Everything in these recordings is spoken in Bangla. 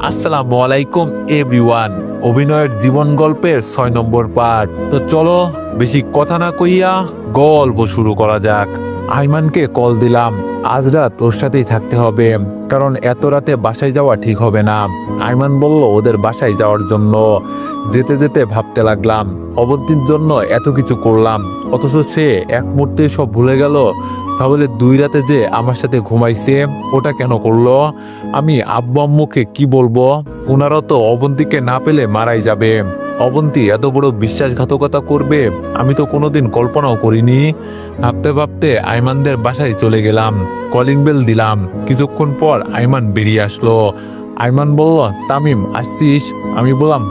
আসসালামু আলাইকুম এভরিওয়ান। অভিনয়ের জীবন গল্পের 6 নম্বর পার্ট। তো চলো বেশি কথা না কইয়া গল্প শুরু করা যাক। আইমানকে কল দিলাম, আজ রাত ওর সাথেই থাকতে হবে, কারণ এত রাতে বাসায় যাওয়া ঠিক হবে না। আইমান বলল ওদের বাসায় যাওয়ার জন্য। যেতে যেতে ভাবতে লাগলাম, অবন্তীর জন্য এত কিছু করলাম, অথচ সে এক মুহূর্তে সব ভুলে গেল। তাহলে 2 রাতে যে আমার সাথে ঘুমাইছে ওটা কেন করলো? আমি আব্বু আম্মুকে কি বলবো? ওনারা তো অবন্তীকে না পেলে মারাই যাবে। অবন্তী এত বড় বিশ্বাসঘাতকতা করবে আমি তো কোনোদিন কল্পনাও করিনি। ভাবতে ভাবতে আইমানদের বাসায় চলে গেলাম, কলিং বেল দিলাম। কিছুক্ষণ পর আইমান বেরিয়ে আসলো। আইমান বলল, তামিম আসছিস? আমি বললাম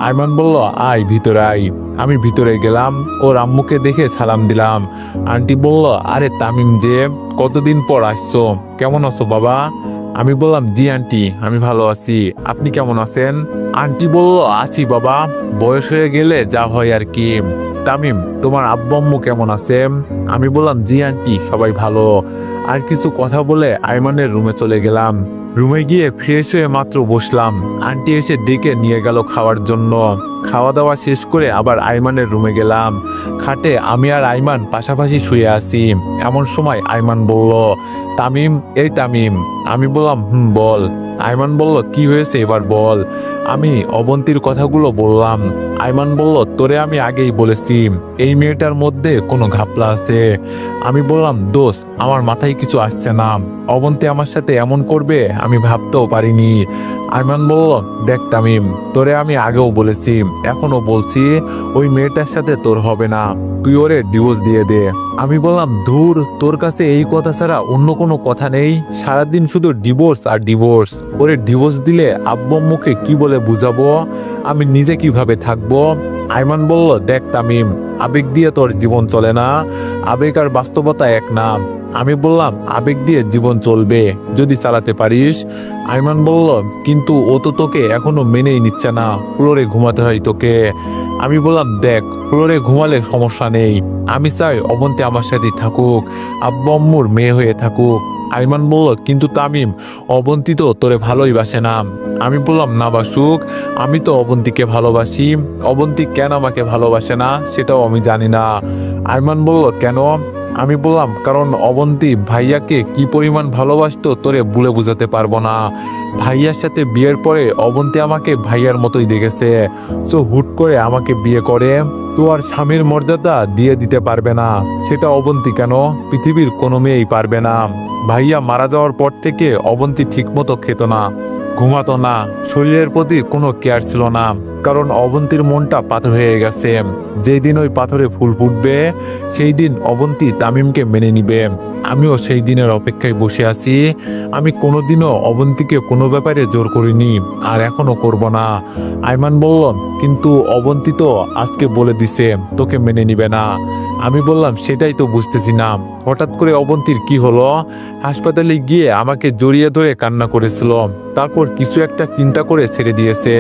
আইমান বলল, আয় ভিতরে আয়। আমি ভিতরে গেলাম, ওর আম্মুকে দেখে সালাম দিলাম। আন্টি বলল, আরে তামিম যে, কতদিন পর আসছো, কেমন আছো বাবা? আমি বললাম, জি আন্টি আমি ভালো আছি, আপনি কেমন আছেন? আন্টি বলল, আছি বাবা, বয়স হয়ে গেলে যা হয় আর কি। তামিম, তোমার আব্বু আম্মু কেমন আছে? আমি বললাম, জি আন্টি সবাই ভালো। আর কিছু কথা বলে আইমানের রুমে চলে গেলাম। রুমে গিয়ে ফ্রেশ হয়ে মাত্র বসলাম, আন্টি এসে ডেকে নিয়ে গেল খাওয়ার জন্য। খাওয়া দাওয়া শেষ করে আবার আইমানের রুমে গেলাম। খাটে আমি আর আইমান পাশাপাশি শুয়ে আছি। এমন সময় আইমান বলল, তামিম, এই তামিম। আমি বললাম, বল। আইমান বলল, কি হয়েছে এবার বল। আমি অবন্তীর কথাগুলো বললাম। আইমান বলল, তোরে আমি আগেই বলেছি এই মেয়েটার মধ্যে কোনো ঘাপলা আছে। আমি বললাম, দোষ, আমার মাথায় কিছু আসছে না, অবন্তী আমার সাথে এমন করবে আমি ভাবতেও পারিনি। আইমান বলল, দেখ তামিম, তোরে আমি আগেও বলেছি, এখনো বলছি, ওই মেয়েটার সাথে তোর হবে না, তুই ওরে ডিভোর্স দিয়ে দে। আমি বললাম, ধুর, তোর কাছে এই কথা ছাড়া অন্য কোনো কথা নেই? সারাদিন শুধু ডিভোর্স আর ডিভোর্স। ওরে ডিভোর্স দিলে আব্বু আম্মুকে কি বলে বুঝাবো, আমি নিজে কিভাবে থাকবো? আইমান বলল, দেখ তামিম, আবেগ দিয়ে তোর জীবন চলে না, আবেগ আর বাস্তবতা এক না। আমি বললাম, আবেগ দিয়ে জীবন চলবে যদি চালাতে পারিস। আইমান বলল, কিন্তু ও তো তোকে এখনো মেনেই নিচ্ছে না, ফ্লোরে ঘুমাতে হয় তোকে। আমি বললাম, দেখ, ফ্লোরে ঘুমালে সমস্যা নেই, আমি চাই অবন্তী আমার সাথেই থাকুক, আব্বু আম্মুর মেয়ে হয়ে থাকুক। আইমান বলল, কিন্তু তামিম, অবন্তী তো তোরে ভালোই বাসে না। আমি বললাম, না বাসুক, আমি তো অবন্তীকে ভালোবাসি, অবন্তী কেন আমাকে ভালোবাসে না সেটাও আমি জানি না। আইমান বলল, কেন? আমি বললাম, কারণ অবন্তী ভাইয়াকে কি পরিমাণ ভালোবাসতো তোরে বলে বুঝাতে পারবো না। ভাইয়ার সাথে বিয়ের পরে অবন্তী আমাকে ভাইয়ার মতোই দেখেছে, সো হুট করে আমাকে বিয়ে করে তো আর স্বামীর মর্যাদা দিয়ে দিতে পারবে না। সেটা অবন্তী কেন, পৃথিবীর কোনো মেয়েই পারবে না। ভাইয়া মারা যাওয়ার পর থেকে অবন্তী ঠিকমতো খেত না, ঘুমাতো না, শরীরের প্রতি কোনো কেয়ার ছিল না, কারণ অবন্তীর মনটা পাথর হয়ে গেছে। যেই দিন ওই পাথরে ফুল ফুটবে সেই দিন অবন্তী তামিমকে মেনে নিবে। আমিও সেই দিনের অপেক্ষায় বসে আছি। আমি কোনোদিনও অবন্তীকে কোনো ব্যাপারে জোর করিনি, আর এখনো করব না। আইমান বলল, কিন্তু অবন্তী তো আজকে বলে দিছে তোকে মেনে নিবে না। আমি বললাম, সেটাই তো বুঝতেছি না, হঠাৎ করে অবন্তীর কি হলো? হাসপাতালে গিয়ে আমাকে জড়িয়ে ধরে কান্না করেছিল, তারপর কিছু একটা চিন্তা করে ছেড়ে দিয়েছে।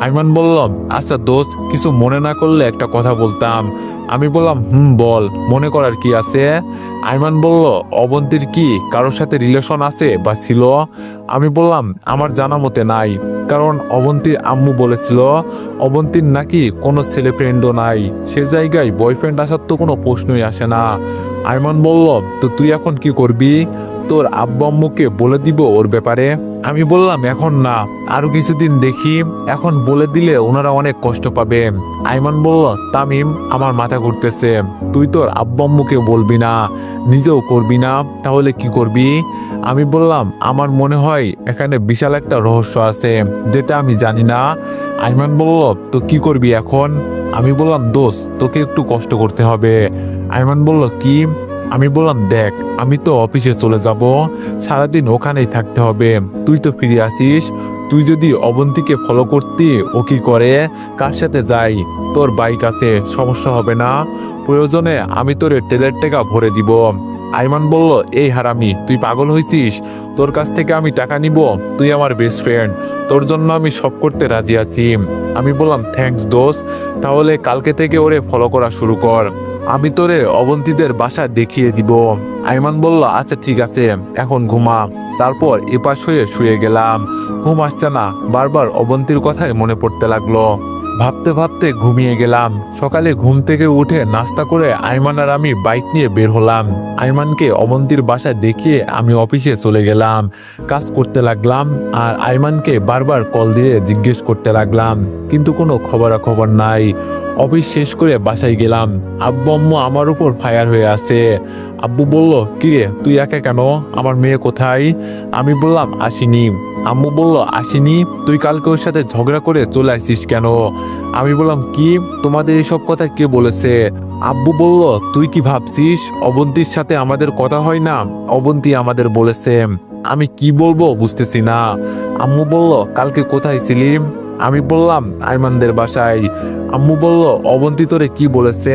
আইমান বলল, আচ্ছা দোস্ত, কিছু মনে না করলে একটা কথা বলতাম। আমি বললাম, বল, মনে করার কি আছে? আইমান বলল, অবন্তীর কি কারোর সাথে রিলেশন আছে বা ছিল? আমি বললাম, আমার জানা মতে নাই, কারণ অবন্তীর আম্মু বলেছিল অবন্তীর নাকি কোনো ছেলে ফ্রেন্ডও নাই, সে জায়গায় বয়ফ্রেন্ড আসার তো কোনো প্রশ্নই আসে না। আইমান বলল, তো তুই এখন কি করবি? তোর আব্বু আম্মুকে বলে দিব ওর ব্যাপারে? আমি বললাম, এখন না, আরো কিছুদিন দেখি, এখন বলে দিলে ওনারা অনেক কষ্ট পাবে। আইমান বলল, তামিম, আমার মাথা ঘুরতেছে, তুই তোর আব্বু আম্মুকে বলবি না, নিজেও করবি না, তাহলে কি করবি? আমি বললাম, আমার মনে হয় এখানে বিশাল একটা রহস্য আছে যেটা আমি জানি না। আইমান বলল, তো কি করবি এখন? আমি বললাম, দোস্ত, তোকে একটু কষ্ট করতে হবে। আইমান বলল, কি? আমি বললাম, দেখ, আমি তো অফিসে চলে যাব, সারাদিন ওখানেই থাকতে হবে, তুই তো ফিরে আসিস, তুই যদি অবন্তীকে ফলো করতি, ও কি করে, কার সাথে যাই, তোর বাইক আছে, সমস্যা হবে না, প্রয়োজনে আমি তোর তেলের টাকা ভরে দিব। আইমান বলল, এই হারামি, তুই পাগল হয়েছিস? তোর কাছ থেকে আমি টাকা নিব? তুই আমার বেস্ট ফ্রেন্ড, তোর জন্য আমি সব করতে রাজি আছি। আমি বললাম, থ্যাঙ্কস দোস্ত, তাহলে কালকে থেকে ওরে ফলো করা শুরু কর। আমি তোরে অবন্তীদের বাসা দেখিয়ে দিব। আইমান বলল আচ্ছা ঠিক আছে, এখন ঘুমা। তারপর এপাশ হয়ে শুয়ে গেলাম। ঘুম আসছে না, বারবার অবন্তীর কথাই মনে পড়তে লাগলো। ভাবতে ভাবতে ঘুমিয়ে গেলাম। সকালে ঘুম থেকে উঠে নাস্তা করে আইমান আর আমি বাইক নিয়ে বের হলাম। আইমানকে অবন্তীর বাসায় দেখিয়ে আমি অফিসে চলে গেলাম। কাজ করতে লাগলাম আর আইমানকে বারবার কল দিয়ে জিজ্ঞেস করতে লাগলাম, কিন্তু কোনো খবরাখবর নাই। অফিস শেষ করে বাসায় গেলাম। আব্বু আম্মু আমার উপর ফায়ার হয়ে আছে। আব্বু বলল, কিরে তুই একা কেন, আমার মেয়ে কোথায়? আমি বললাম আসিনি। আম্মু বলল, আসিনি? তুই কালকে ওর সাথে ঝগড়া করে চলে আসিস কেন? আমি বললাম, কি, তোমাদের এসব কথা কে বলেছে? আব্বু বলল, তুই কি ভাবছিস অবন্তীর সাথে আমাদের কথা হয় না? অবন্তী আমাদের বলেছে। আমি কি বলবো বুঝতেছি না। আম্মু বলল, কালকে কোথায় ছিলি? আমি বললাম আইমানদের বাসায়। আম্মু বলল, অবন্তী তোরে কি বলেছে?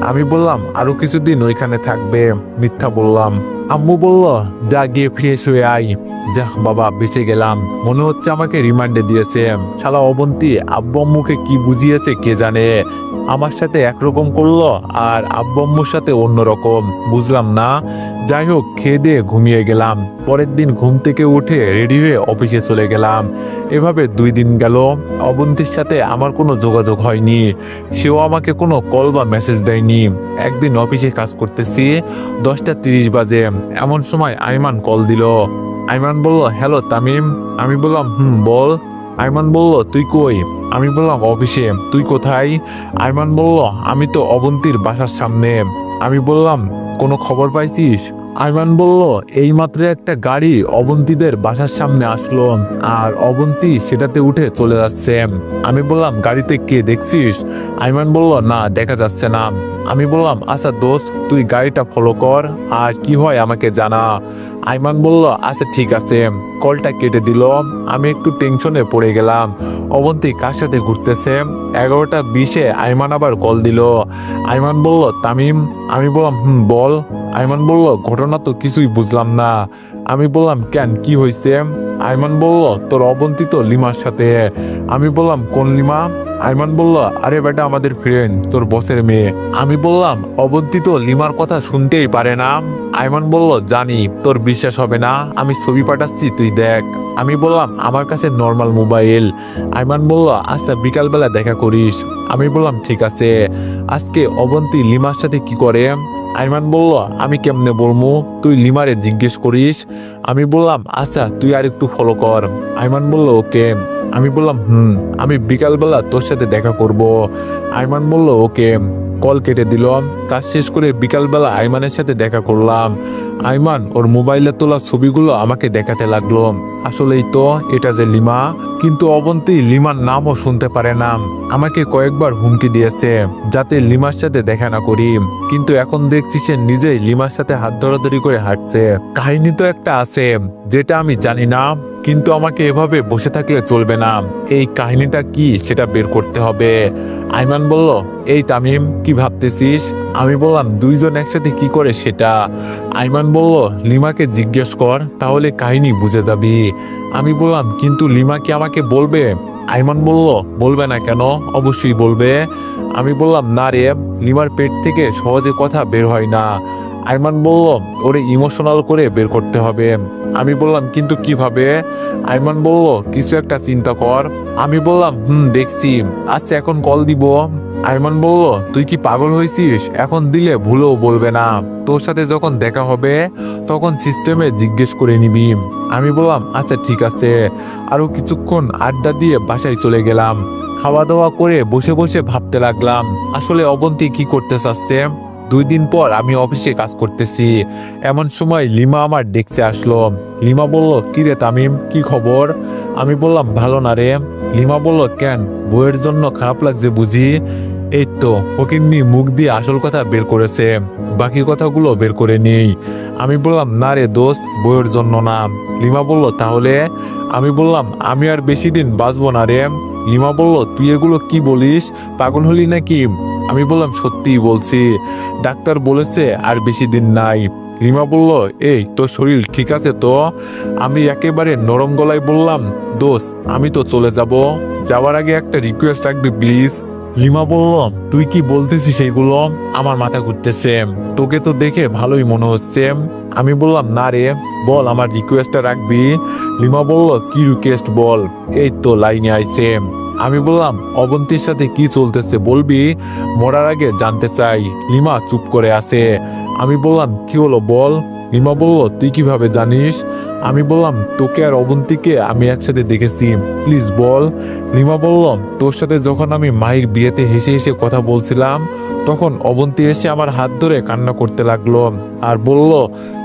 আমি বললাম আরো কিছুদিন ওইখানে থাকবে। মিথ্যা বললাম। আম্মু বলল, যা গিয়ে ফ্রেশ হয়ে আয়। যাহ বাবা, বেঁচে গেলাম। মনে হচ্ছে আমাকে রিমান্ডে দিয়েছে। শালা অবন্তী আব্বু আম্মুকে কি বুঝিয়েছে কে জানে। আমার সাথে একরকম করলো আর আব্বু আম্মুর সাথে অন্যরকম, বুঝলাম না। যাই হোক, খেয়ে দিয়ে ঘুমিয়ে গেলাম। পরের দিন ঘুম থেকে উঠে রেডি হয়ে অফিসে চলে গেলাম। এভাবে 2 দিন গেল। অবন্তীর সাথে আমার কোনো যোগাযোগ হয়নি। সেও আমাকে কোনো কল বা মেসেজ দেয়নি। একদিন অফিসে কাজ করতেছি, 10টা 30 বাজে। এমন সময় আইমান কল দিল। আইমান বলল, হ্যালো তামিম। আমি বললাম, বল। আইমান বলল, তুই কই? আমি বললাম, অফিসে। তুই কোথায়? আইমান বলল, আমি তো অবন্তীর বাসার সামনে। আমি বললাম, কোনো খবর পাইছিস? আইমান বলল, এইমাত্র একটা গাড়ি অবন্তীদের বাসার সামনে আসলো আর অবন্তী সেটাতে উঠে চলে যাচ্ছে। আমি বললাম, গাড়িতে কে দেখছিস? আইমান বলল, না দেখা যাচ্ছে না। আমি বললাম, আচ্ছা দোস্ত, তুই গাড়িটা ফলো কর আর কি হয় আমাকে জানা। আইমান বলল, আচ্ছা ঠিক আছে। কলটা কেটে দিল। আমি একটু টেনশনে পড়ে গেলাম। অবন্তী কার সাথে ঘুরতেছে? 11টা 20-এ আইমান আবার কল দিল। আইমান বলল, তামিম। আমি বললাম, বল। আইমান বলল, ঘটনা তো কিছুই বুঝলাম না। আমি বললাম, কেন, কি হয়েছে? আইমান বলল, তোর অবন্তী তো লিমার সাথে। আমি বললাম, কোন লিমা? আইমান বলল, আরে বেটা, আমাদের ফ্রেন্ড, তোর বসের মেয়ে। আমি বললাম, অবন্তী তো লিমার কথা শুনতেই পারে না। আইমান বলল, জানি, তোর বিশ্বাস হবে না, আমি ছবি পাঠাচ্ছি, তুই দেখ। আমি বললাম, আমার কাছে নর্মাল মোবাইল। আইমান বলল, আচ্ছা বিকালবেলা দেখা করিস। আমি বললাম, ঠিক আছে। আজকে অবন্তী লিমার সাথে কি করে? আইমান বলল, আমি কেমনে বলবো, তুই লিমারে জিজ্ঞেস করিস। আমি বললাম, আচ্ছা তুই আর একটু ফলো কর। আইমান বলল, ওকে। আমি বললাম, আমি বিকালবেলা তোর সাথে দেখা করব। আইমান বলল, ওকে। কল কেটে দিল। কাজ শেষ করে বিকালবেলা আইমানের সাথে দেখা করলাম। আইমান ওর মোবাইলে তোলা ছবিগুলো আমাকে দেখাতে লাগলো। আসলেই তো, এটা যে লিমা। কিন্তু অবন্তী লিমার নামও শুনতে পারে না। আমাকে কয়েকবার হুমকি দিয়েছে যাতে লিমার সাথে দেখা না করি, কিন্তু এখন দেখছি সে নিজেই লিমার সাথে হাত ধরাধরি করে হাঁটছে। কাহিনী তো একটা আছে যেটা আমি জানি না, কিন্তু আমাকে এভাবে বসে থাকলে চলবে না। এই কাহিনীটা কি সেটা বের করতে হবে। আইমান বলল, এই তামিম, কি ভাবতেছিস? আমি বললাম, দুইজন একসাথে কি করে সেটা। আইমান বলল, লিমাকে জিজ্ঞেস কর, তাহলে কাহিনী বুঝে যাবি। আমি বললাম, কিন্তু লিমা কি আমাকে বলবে? আইমান বলল, বলবে না কেন, অবশ্যই বলবে। আমি বললাম, না রে, লিমার পেট থেকে সহজে কথা বের হয় না। আইমান বলল, ওরে ইমোশনাল করে বের করতে হবে। আমি বললাম, কিন্তু কিভাবে? আইমান বলল, কিছু একটা চিন্তা কর। আমি বললাম, দেখছি। আচ্ছা এখন কল দিব। আইমান বলল, তুই কি পাগল হয়েছিস? এখন দিলে ভুলেও বলবে না। তোর সাথে যখন দেখা হবে তখন সিস্টেমে জিজ্ঞেস করে নিবি। আমি বললাম, আচ্ছা ঠিক আছে। আরো কিছুক্ষণ আড্ডা দিয়ে বাসায় চলে গেলাম। খাওয়া দাওয়া করে বসে বসে ভাবতে লাগলাম, আসলে অবন্তী কি করতে চাচ্ছে। 2 দিন পর আমি অফিসে কাজ করতেছি। এমন সময় লিমা আমার ডেস্কে আসলো। লিমা বলল, কি রে তামিম, কি খবর? আমি বললাম, ভালো না রে। লিমা বলল, কেন, বইয়ের জন্য খারাপ লাগছে বুঝি? এই তো ফকিন্নি মুখ দিয়ে আসল কথা বের করেছে, বাকি কথাগুলো বের করে নেই। আমি বললাম, না রে দোস্ত, বইয়ের জন্য না। লিমা বলল, তাহলে? আমি বললাম, আমি আর বেশি দিন বাঁচবো না রে। লিমা বলল, তুই এগুলো কি বলিস, পাগল হলি নাকি? আমি বললাম, সত্যিই বলছি, ডাক্তার বলেছে আর বেশি দিন নাই। লিমা বলল, এই তোর শরীর ঠিক আছে তো? আমি একেবারে নরম গলায় বললাম, দোস্ত আমি তো চলে যাব, যাওয়ার আগে একটা রিকোয়েস্ট রাখবি প্লিজ। লিমা বলল, তুই কি বলতেছিস সেগুলো? আমার মাথা ঘুরতেছে, তোকে তো দেখে ভালোই মনে হচ্ছে। আমি বললাম, না রে, বল আমার রিকোয়েস্টটা রাখবি। লিমা বলল, কি রিকোয়েস্ট বল? এই তো লাইনে আইছে। আমি বললাম, অবন্তীর সাথে কি চলতেছে বলবি, মরার আগে জানতে চাই। লিমা চুপ করে আছে। আমি বললাম, কি হলো বল। লিমা বলল, তুই কিভাবে জানিস? আমি বললাম, তোকে আর অবন্তীকে আমি একসাথে দেখেছি, প্লিজ বল। লিমা বলল, তোর সাথে যখন আমি মায়ের বিয়েতে হেসে হেসে কথা বলছিলাম, তখন অবন্তী এসে আমার হাত ধরে কান্না করতে লাগলো আর বলল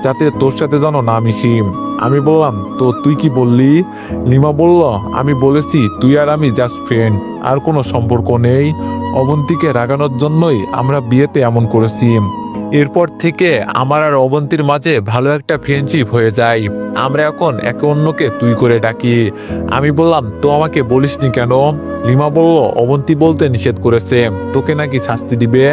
যাতে তোর সাথে যেন না মিশি। আমি বললাম, তো তুই কি বললি? লিমা বলল, আমি বলেছি তুই আর আমি জাস্ট ফ্রেন্ড, আর কোনো সম্পর্ক নেই। অবন্তীকে রাগানোর জন্যই আমরা বিয়েতে এমন করেছি। এরপর থেকে আমার আর অবন্তীর মাঝে ভালো একটা ফ্রেন্ডশিপ হয়ে যায়। আমরা এখন একে অন্যকে তুই করে ডাকি। আমি বললাম, তো আমাকে বলিসনি কেন? লিমা বলল, অবন্তী বলতে নিষেধ করেছে, তোকে নাকি শাস্তি দিবে।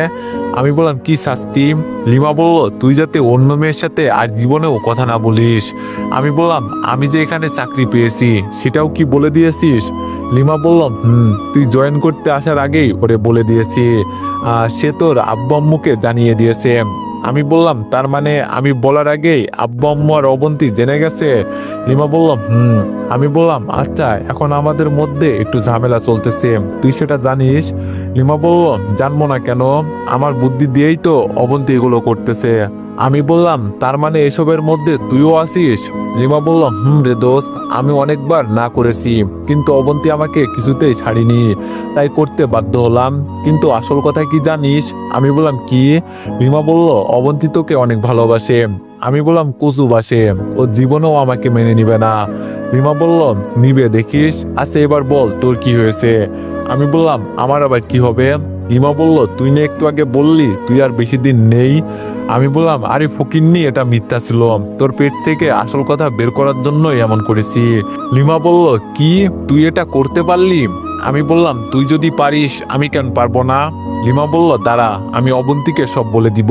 আমি বললাম, কি শাস্তি? লিমা বলল, তুই যাতে অন্য মেয়ের সাথে আর জীবনেও কথা না বলিস। আমি বললাম, আমি যে এখানে চাকরি পেয়েছি সেটাও কি বলে দিয়েছিস? লিমা বলল, তুই জয়েন করতে আসার আগেই ওরে বলে দিয়েছি। সে তোর আব্বু আম্মুকে জানিয়ে দিয়েছে। আমি বললাম, তার মানে আমি বলার আগেই আব্বু আম্মু আর অবন্তী জেনে গেছে? লিমা বলল, আমি বললাম, আচ্ছা, এখন আমাদের মধ্যে একটু ঝামেলা চলতেছে, তুই সেটা জানিস? লিমা বলল, জানবো না কেন, আমার বুদ্ধি দিয়েই তো অবন্তী এগুলো করতেছে। আমি বললাম, তার মানে এসবের মধ্যে তুইও আছিস? লিমা বলল, রে দোস্ত, আমি অনেকবার না করেছি, কিন্তু অবন্তী আমাকে কিছুতেই ছাড়িনি, তাই করতে বাধ্য হলাম। কিন্তু আসল কথা কি জানিস? আমি বললাম, কি? লিমা বলল, অবন্তী তোকে অনেক ভালোবাসে। আমি বললাম, কচু বাসে, ও জীবনেও আমাকে মেনে নিবে না। লিমা বলল, নিবে দেখিস। আচ্ছা, এবার বল তোর কি হয়েছে? আমি বললাম, আমার আবার কি হবে? লিমা বলল, তুই না একটু আগে বললি তুই আর বেশি দিন নেই। আমি বললাম, আরে ফকিন্নি, এটা মিথ্যা ছিল, তোর পেট থেকে আসল কথা বের করার জন্যই এমন করেছি। লিমা বলল, কি, তুই এটা করতে পারলি? আমি বললাম, তুই যদি পারিস আমি কেন পারবো না? লিমা বলল, দাঁড়া, আমি অবন্তীকে সব বলে দিব।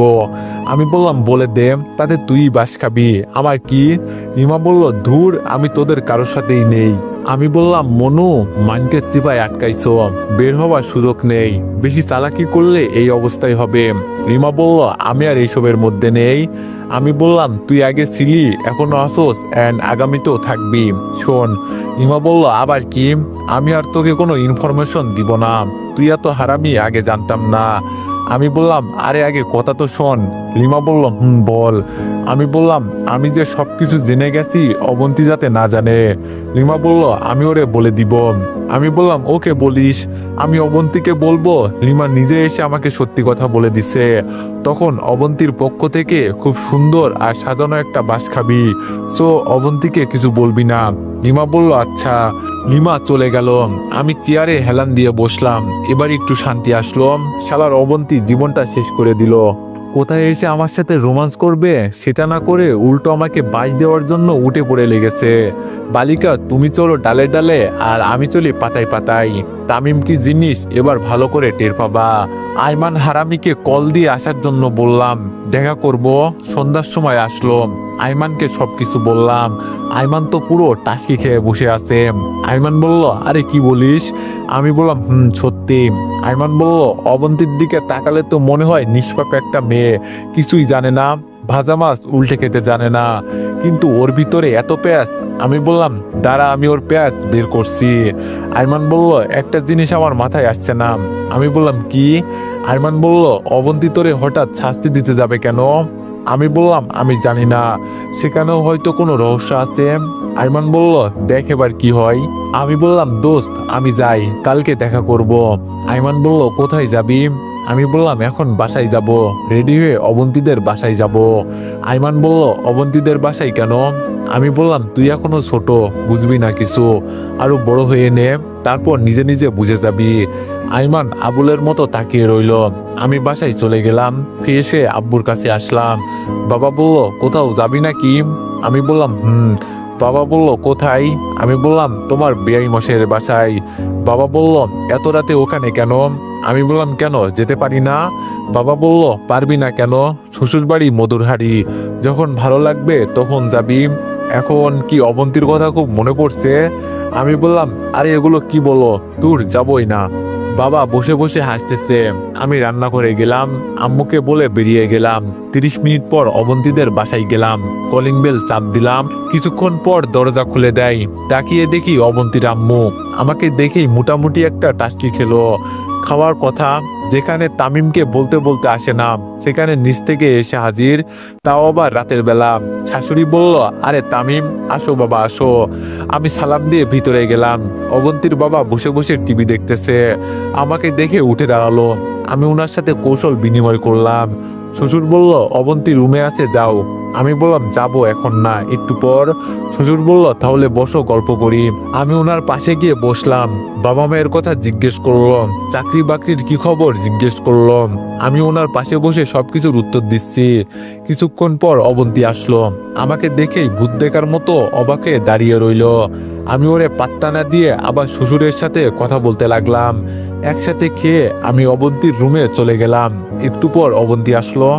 আমি বললাম, বলে দে, তাতে তুই বাস খাবি, আমার কি? লিমা বলল, ধুর, আমি তোদের কারোর সাথেই নেই। আমি বললাম, মনু, মাইনকে চিপায় আটকাইছো, বের হওয়ার সুযোগ নেই, বেশি চালাকি করলে এই অবস্থাই হবে। লিমা বলল, আমি আর এইসবের মধ্যে নেই। আমি বললাম, তুই আগে ছিলি, এখনো আসোস, অ্যান্ড আগামীতেও থাকবি। শোন। লিমা বলল, আবার কি? আমি আর তোকে কোনো ইনফরমেশন দিব না, তুই এত হারামি আগে জানতাম না। আমি বললাম, আরে আগে কথা তো শোন। লিমা বলল, বল। আমি বললাম, আমি যে সবকিছু জেনে গেছি অবন্তী যাতে না জানে। লিমা বলল, আমি ওরে বলে দিব। আমি বললাম, ওকে বলিস, আমি অবন্তীকে বলবো লিমা নিজে এসে আমাকে সত্যি কথা বলে দিছে। তখন অবন্তীর পক্ষ থেকে খুব সুন্দর আর সাজানো একটা বাস খাবি। সো অবন্তীকে কিছু বলবি না। লিমা বলল, আচ্ছা। লিমা চলে গেল। আমি চেয়ারে হেলান দিয়ে বসলাম। এবার একটু শান্তি আসলো। শালার অবন্তী জীবনটা শেষ করে দিল। কোথায় এসে আমার সাথে রোমান্স করবে সেটা না করে উল্টো আমাকে বাঁশ দেওয়ার জন্য উঠে পড়ে লেগেছে। বালিকা, তুমি চলো ডালে ডালে, আর আমি চলি পাতায় পাতায়। তামিম কি জিনিস এবার ভালো করে টের পাবা। আইমান হারামিকে কল দিয়ে আসার জন্য বললাম, দেখা করব। সন্ধ্যার সময় আসলো। আইমানকে সবকিছু বললাম। আইমান তো পুরো টাসকি খেয়ে বসে আছে। আইমান বলল, আরে কি বলিস? আমি বললাম, সত্যি। আইমান বলল, অবন্তীর দিকে তাকালে তো মনে হয় নিষ্পাপ একটা মেয়ে, কিছুই জানে না, ভাজা মাছ উল্টে খেতে জানে না, কিন্তু ওর ভিতরে এত প্যাঁচ। আমি বললাম, দাঁড়া, আমি ওর প্যাঁচ বের করছি। আইমান বলল, একটা জিনিস আমার মাথায় আসছে না। আমি বললাম, কি? আইমান বলল, অবন্তী তোরে হঠাৎ শাস্তি দিতে যাবে কেন? আমি বললাম, আমি জানি না, সেখানেও হয়তো কোনো রহস্য আছে। আইমান বলল, দেখ এবার কি হয়। আমি বললাম, দোস্ত, আমি যাই, কালকে দেখা করব। আইমান বলল, কোথায় যাবি? আমি বললাম, এখন বাসায় যাব, রেডি হয়ে অবন্তীদের বাসায় যাব। আইমান বলল, অবন্তীদের বাসায় কেন? আমি বললাম, তুই এখনো ছোট, বুঝবি না কিছু, আরো বড় হয়ে নে, তারপর নিজে নিজে বুঝে যাবি। আইমান আবুলের মতো তাকিয়ে রইল। আমি বাসায় চলে গেলাম। ফিরে এসে আব্বুর কাছে আসলাম। বাবা বলল, কোথাও যাবি নাকি? আমি বললাম, বাবা বলল, কোথায়? আমি বললাম, তোমার বেয়াই মশের বাসায়। বাবা বলল, এত রাতে ওখানে কেন? আমি বললাম, কেন, যেতে পারি না? বাবা বলল, পারবি না কেন? শ্বশুরবাড়ি মধুরহারি, যখন ভালো লাগবে তখন যাবি। এখন কি অবন্তীর কথা খুব মনে পড়ছে? আমি বললাম, আরে এগুলো কি বলো, দূর, যাবই না। বাবা বসে বসে হাসতেছে। আমি রান্না করে গেলাম, আম্মুকে বলে বেরিয়ে গেলাম। 30 মিনিট পর অবন্তীদের বাসায় গেলাম, কলিং বেল চাপ দিলাম। কিছুক্ষণ পর দরজা খুলে দেয়। তাকিয়ে দেখি অবন্তীর আম্মু। আমাকে দেখেই মোটামুটি একটা টাস্কি খেলো। খাওয়ার কথা যেখানে তামিমকে বলতে বলতে আসে না, সেখানে নিচ থেকে এসে হাজির, তাও আবার রাতের বেলা। শাশুড়ি বলল, আরে তামিম, আসো বাবা আসো। আমি সালাম দিয়ে ভিতরে গেলাম। অবন্তীর বাবা বসে বসে টিভি দেখতেছে। আমাকে দেখে উঠে দাঁড়ালো। আমি ওনার সাথে কৌশল বিনিময় করলাম। শ্বশুর বলল, অবন্তী রুমে আছে, যাও। আমি বললাম, যাবো, এখন না, একটু পর। শ্বশুর বলল, তাহলে বসো, গল্প করি। আমি ওনার পাশে গিয়ে বসলাম। বাবা মায়ের কথা জিজ্ঞেস করলাম, চাকরি বাকরির কি খবর জিজ্ঞেস করলাম। আমি ওনার পাশে বসে সবকিছুর উত্তর দিচ্ছি। কিছুক্ষণ পর অবন্তী আসলো। আমাকে দেখেই ভূত দেখার মতো অবাকে দাঁড়িয়ে রইল। আমি ওরে পাত্তা না দিয়ে আবার শ্বশুরের সাথে কথা বলতে লাগলাম। একসাথে খেয়ে আমি অবন্তীর রুমে চলে গেলাম। একটু পর অবন্তী আসলো।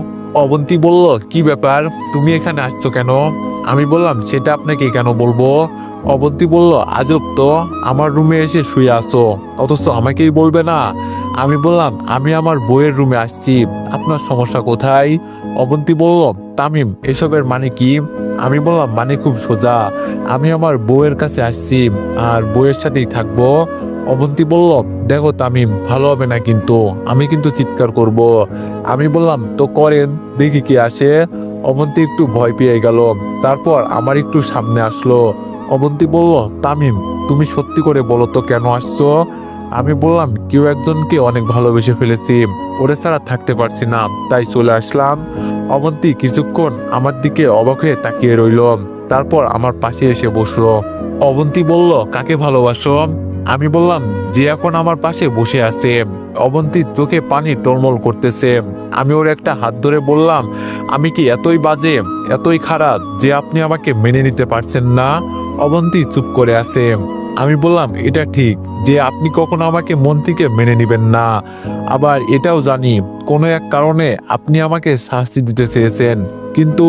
অবন্তী বলল, কি ব্যাপার, তুমি এখানে আসছো কেন? আমি বললাম, সেটা আপনাকে কেন বলবো। অবন্তী বলল, আজব তো, আমার রুমে এসে শুয়ে আসো, অথচ আমাকেই বলবে না। আমি বললাম, আমি আমার বইয়ের রুমে আসছি, আপনার সমস্যা কোথায়? অবন্তী বলল, তামিম, এসবের মানে কি? আমি বললাম, মানে খুব সোজা, আমি আমার বউয়ের কাছে আসছি আর বউয়ের সাথেই থাকবো। অবন্তী বলল, দেখো তামিম, ভালো হবে না কিন্তু, আমি কিন্তু চিৎকার করব। আমি বললাম, তো করেন, দেখি কি আসে। অবন্তী একটু ভয় পেয়ে গেল। তারপর আমার একটু সামনে আসলো। অবন্তী বলল, তামিম, তুমি সত্যি করে বলো তো কেন আসছো? আমি বললাম, কেউ একজনকে অনেক ভালোবেসে ফেলেছি, ওরে ছাড়া থাকতে পারছি না, তাই চলে আসলাম। অবন্তী কিছুক্ষণ আমার দিকে অবাক হয়ে তাকিয়ে রইল। তারপর আমার পাশে এসে বসলো। অবন্তী বলল, কাকে ভালোবাসো? আমি বললাম, যে এখন আমার পাশে বসে আছে। অবন্তীর চোখে পানি টলমল করতেছে। আমি ওর একটা হাত ধরে বললাম, আমি কি এতই বাজে, এতই খারাপ যে আপনি আমাকে মেনে নিতে পারছেন না? অবন্তী চুপ করে আছে। আমি বললাম, এটা ঠিক যে আপনি কখনো আমাকে মন থেকে মেনে নিবেন না। আবার এটাও জানি কোনো এক কারণে আপনি আমাকে শাস্তি দিতে চেয়েছেন, কিন্তু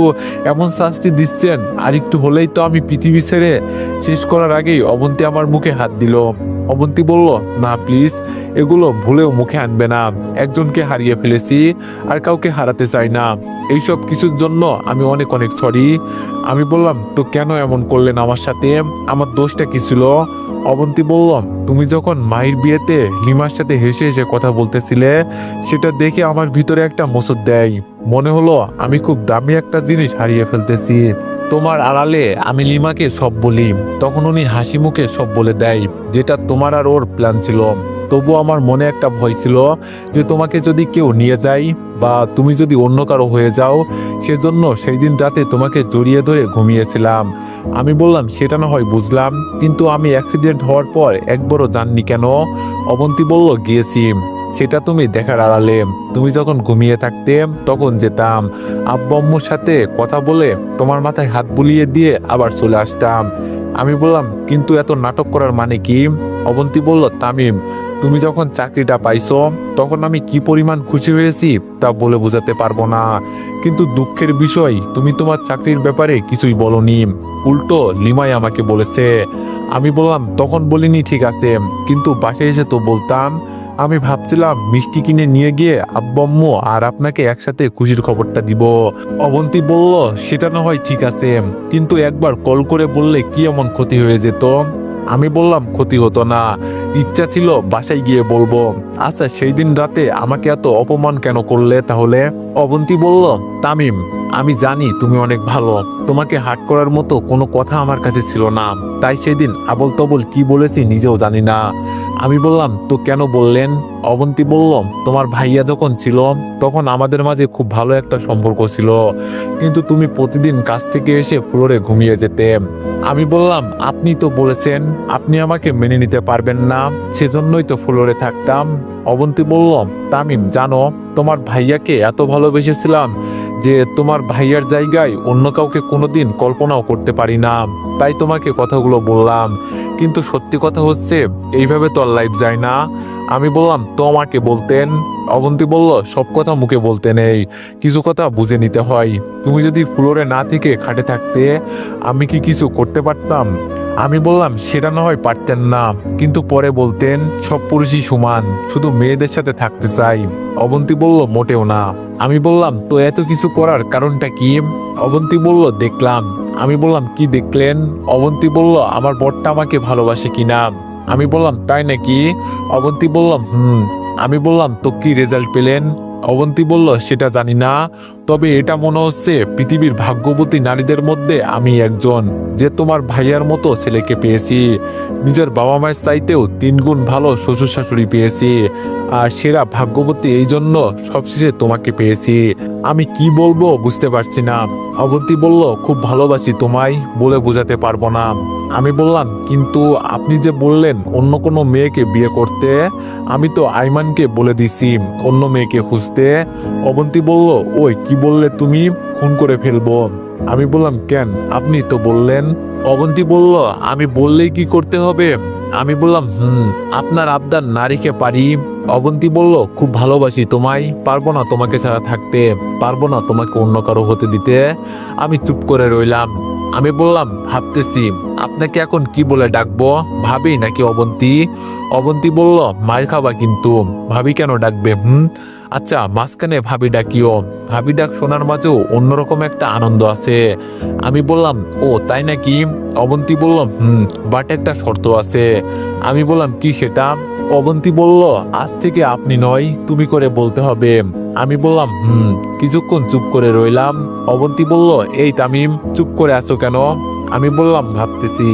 এমন শাস্তি দিচ্ছেন আর একটু হলেই তো আমি পৃথিবী ছেড়ে শেষ করার আগেই। অবন্তী আমার মুখে হাত দিল। অবন্তী বলল, না প্লিজ, এগুলো ভুলেও মুখে আনবে না। একজনকে হারিয়ে ফেলেছি, আর কাউকে হারাতে চাই না। এইসব কিছুর জন্য আমি অনেক অনেক সরি। আমি বললাম, তো কেন এমন করলেন আমার সাথে? আমার দোষটা কি ছিল? অবন্তী বলল, তুমি যখন মায়ের বিয়েতে লিমার সাথে হেসে হেসে কথা বলতেছিলে, সেটা দেখে আমার ভিতরে একটা মোচড় দেয়। মনে হলো আমি খুব দামি একটা জিনিস হারিয়ে ফেলতেছি। তোমার আড়ালে আমি লিমাকে সব বলি, তখন উনি হাসি মুখে সব বলে দেয়, যেটা তোমার আর ওর প্ল্যান ছিল। তবু আমার মনে একটা ভয় ছিল যে তোমাকে যদি কেউ নিয়ে যায় বা তুমি যদি অন্য কারো হয়ে যাও, সেজন্য সেই দিন রাতে তোমাকে জড়িয়ে ধরে ঘুমিয়েছিলাম। আমি বললাম, সেটা না হয় বুঝলাম, কিন্তু আমি অ্যাক্সিডেন্ট হওয়ার পর একবারও জাননি কেন? অবন্তী বলল, গিয়েছি, সেটা তুমি দেখার আড়ালে। তুমি যখন ঘুমিয়ে থাকতে তখন যেতাম, আব্বু আম্মুর সাথে কথা বলে তোমার মাথায় হাত বুলিয়ে দিয়ে আবার চলে আসতাম। আমি বললাম, কিন্তু এত নাটক করার মানে কি? অবন্তী বলল, তামিম, তুমি যখন চাকরিটা পাইছো তখন আমি কি পরিমাণ খুশি হয়েছি তা বলে বোঝাতে পারবো না। কিন্তু দুঃখের বিষয়, তুমি তোমার চাকরির ব্যাপারে কিছুই বলনি, উল্টো লিমাই আমাকে বলেছে। আমি বললাম, তখন বলিনি ঠিক আছে, কিন্তু বাসায় এসে তো বলতাম। আমি ভাবছিলাম মিষ্টি কিনে নিয়ে গিয়ে আব্বু আম্মু আর আপনাকে একসাথে খুশির খবরটা দিব। অবন্তী বলল, সেটা না হয় ঠিক আছে, কিন্তু একবার কল করে বললে কি এমন ক্ষতি হয়ে যেত? আমি বললাম, ক্ষতি হতো না, ইচ্ছা ছিল বাসায় গিয়ে বলবো। আচ্ছা, সেই দিন রাতে আমাকে এত অপমান কেন করলে তাহলে? অবন্তী বলল, তামিম, আমি জানি তুমি অনেক ভালো, তোমাকে হার্ট করার মতো কোনো কথা আমার কাছে ছিল না, তাই সেদিন আবল তবল কি বলেছি নিজেও জানি না। আমি বললাম, তো কেন বললেন? অবন্তী বলল, তোমার ভাইয়া যখন ছিল তখন আমাদের মাঝে খুব ভালো একটা সম্পর্ক ছিল, কিন্তু তুমি প্রতিদিন কাজ থেকে এসে ফ্লোরে ঘুমিয়ে যেতে। আমি বললাম, আপনি তো বলেছেন আপনি আমাকে মেনে নিতে পারবেন না, সেজন্যই তো ফ্লোরে থাকতাম। অবন্তী বলল, তামিম, জানো, তোমার ভাইয়াকে এত ভালোবেসেছিলাম যে তোমার ভাইয়ার জায়গায় অন্য কাউকে কোনোদিন কল্পনাও করতে পারি না, তাই তোমাকে কথাগুলো বললাম। কিন্তু সত্যি কথা হচ্ছে, এইভাবে তো আর লাইফ যায় না। আমি বললাম, তো আমাকে বলতেন। অবন্তী বলল, সব কথা মুখে বলতে নেই, কিছু কথা বুঝে নিতে হয়। তুমি যদি ফ্লোরে না থেকে খাটে থাকতে, আমি কি কিছু করতে পারতাম? আমি বললাম সেটা না হয় পারতেন না, কিন্তু পরে বলতেন সব পুরুষই সমান, শুধু মেয়েদের সাথে থাকতে চাই। অবন্তী বলল মোটেও না। আমি বললাম তো এত কিছু করার কারণটা কি? অবন্তী বলল দেখলাম। আমি বললাম কি দেখলেন? অবন্তী বলল আমার বরটা আমাকে ভালোবাসে কিনা। আমি বললাম তাই নাকি? অবন্তী বলল হুম। আমি বললাম তো কি রেজাল্ট পেলেন? অবন্তী বলল সেটা জানি না, তবে এটা মনে হচ্ছে পৃথিবীর ভাগ্যবতী নারীদের মধ্যে আমি একজন, যে তোমার ভাইয়ার মতো ছেলেকে পেয়েছি। নিজের বাবা মায়ের চাইতেও 3 গুণ ভালো শ্বশুর শাশুড়ি পেয়েছি। আর সেরা ভাগ্যবতী এই জন্য সবশেষে তোমাকে পেয়েছি। আমি কি বলবো বুঝতে পারছি না। অবন্তী বলল খুব ভালোবাসি তোমায়, বলে বোঝাতে পারবো না। আমি বললাম কিন্তু আপনি যে বললেন অন্য কোনো মেয়েকে বিয়ে করতে, আমি তো আইমানকে বলে দিছি অন্য মেয়েকে খুঁজতে। অবন্তী বলল ওই কি বললে তুমি? খুন করে ফেলবো। আমি বললাম কেন, আপনি তো বললেন। অবন্তী বলল আমি বললেই কি করতে হবে? আমি বললাম আপনার আবদার নারীকে পারি। অবন্তী বলল খুব ভালোবাসি তোমায়, পারবো না তোমাকে ছাড়া থাকতে, পারবো না তোমাকে অন্য কারো হতে দিতে। আমি চুপ করে রইলাম। আমি বললাম ভাবতেছি আপনাকে এখন কি বলে ডাকবো, ভাবি নাকি অবন্তী? অবন্তী বলল মার খাবা কিন্তু, ভাবি কেন ডাকবে? আচ্ছা মাঝখানে ভাবি ডাকিও, ভাবি ডাক শোনার মাঝেও অন্যরকম একটা আনন্দ আছে। আমি বললাম ও তাই নাকি? অবন্তী বলল বাট একটা শর্ত আছে। আমি বললাম কি সেটা? অবন্তী বলল আজ থেকে আপনি নয় তুমি করে বলতে হবে। আমি বললাম কিছুক্ষণ চুপ করে রইলাম। অবন্তী বলল এই তামিম চুপ করে আছো কেন? আমি বললাম ভাবতেছি।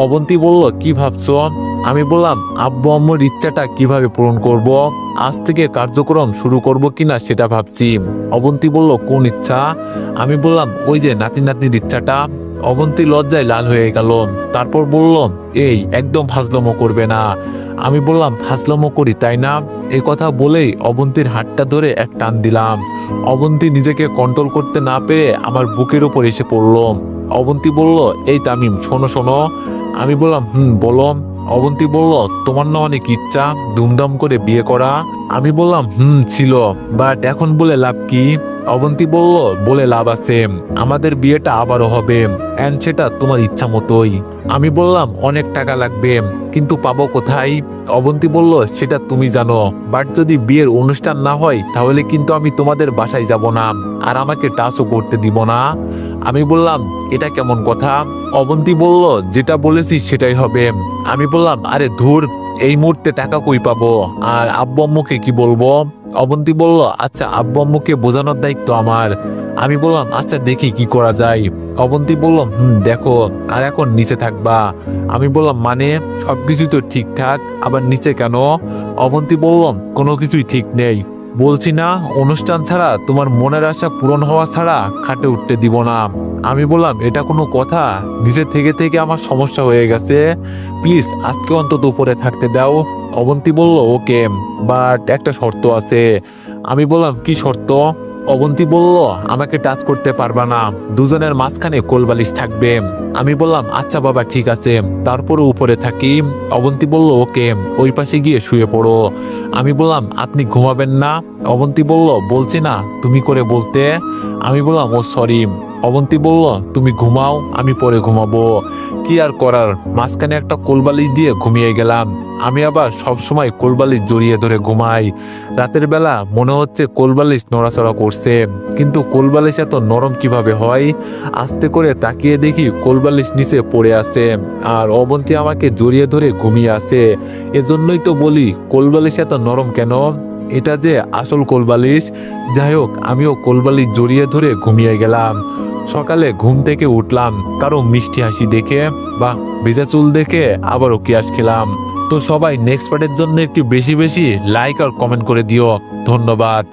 অবন্তী বলল কি ভাবছো? আমি বললাম আব্বু আম্মুর ইচ্ছাটা কিভাবে পূরণ করব, আজ থেকে কার্যক্রম শুরু করব কিনা সেটা ভাবছি। অবন্তী বলল কোন ইচ্ছা? আমি বললাম ওই যে নাতি নাতনির ইচ্ছাটা। অবন্তী লজ্জায় লাল হয়ে গেল। তারপর বলল এই একদম ফাজলামো করবে না। আমি বললাম ফাজলামো করি তাই না? এই কথা বলেই অবন্তীর হাতটা ধরে এক টান দিলাম। অবন্তী নিজেকে কন্ট্রোল করতে না পেরে আমার বুকের উপর এসে পড়ল। অবন্তী বলল এই তামিম শোনো শোনো। আমি বললাম বলো। অবন্তী বলল তোমার না অনেক ইচ্ছা ধুমধাম করে বিয়ে করা? আমি বললাম ছিল, বাট এখন বলে লাভ কি? অবন্তী বলল বলে লাভ আছে, আমাদের বিয়েটা আবারও হবে, এন্ড সেটা তোমার ইচ্ছা মতোই। আমি বললাম অনেক টাকা লাগবে, কিন্তু পাবো কোথায়? অবন্তী বলল সেটা তুমি জানো, বাট যদি বিয়ের অনুষ্ঠান না হয় তাহলে কিন্তু আমি তোমাদের বাসায় যাব না, আর আমাকে টাচও করতে দিব না। আমি বললাম এটা কেমন কথা? অবন্তী বলল যেটা বলেছি সেটাই হবে। আমি বললাম আরে ধুর, এই মুহূর্তে টাকা কই পাবো, আর আব্বু আম্মুকে কি বলবো? অবন্তী বলল আচ্ছা আব্বু আম্মুকে বোঝানোর দায়িত্ব আমার। আমি বললাম আচ্ছা দেখি কি করা যায়। অবন্তী বলল দেখো, আর এখন নিচে থাকবা। আমি বললাম মানে? সবকিছুই তো ঠিকঠাক, আবার নিচে কেন? অবন্তী বলল কোনো কিছুই ঠিক নেই, বলছি না অনুষ্ঠান ছাড়া তোমার মনের আশা পূরণ হওয়া ছাড়া খাটে উঠতে দিব না। আমি বললাম এটা কোনো কথা? নিজে থেকে থেকে আমার সমস্যা হয়ে গেছে, প্লিজ আজকে অন্তত উপরে থাকতে দাও। অবন্তী বলল ওকে, বাট একটা শর্ত আছে। আমি বললাম কি শর্ত? অবন্তী বলল আমাকে টাচ করতে পারবা না, দুজনের মাঝখানে কোলবালিশ থাকবে। আমি বললাম আচ্ছা বাবা ঠিক আছে, তারপরে উপরে থাকি। অবন্তী বলল ওকে, ওই পাশে গিয়ে শুয়ে পড়ো। আমি বললাম আপনি ঘুমাবেন না? অবন্তী বলল বলছি না তুমি করে বলতে। আমি বললাম ও সরি। অবন্তী বলল তুমি ঘুমাও, আমি পরে ঘুমাবো। কি আর করার, মাঝখানে একটা কোলবালিশ দিয়ে ঘুমিয়ে গেলাম। আমি আবার সবসময় কোলবালিশ জড়িয়ে ধরে ঘুমাই। রাতের বেলা মনে হচ্ছে কোলবালিশ নড়াচড়া করছে, কিন্তু কোলবালিশ এত নরম কিভাবে হয়? আস্তে করে তাকিয়ে দেখি কোলবালিশ নিচে পড়ে আছে, আর অবন্তী আমাকে জড়িয়ে ধরে ঘুমিয়ে আছে। এজন্যই তো বলি কোলবালিশ এত নরম কেন, এটা যে আসল কোলবালিশ। যাই হোক আমিও কোলবালিশ জড়িয়ে ধরে ঘুমিয়ে গেলাম। সকালে ঘুম থেকে উঠলাম কারো মিষ্টি হাসি দেখে বা ভেজা চুল দেখে, আবারও কিয়াস খেলাম। তো সবাই নেক্সট পার্টের জন্য একটু বেশি বেশি লাইক আর কমেন্ট করে দিও। ধন্যবাদ।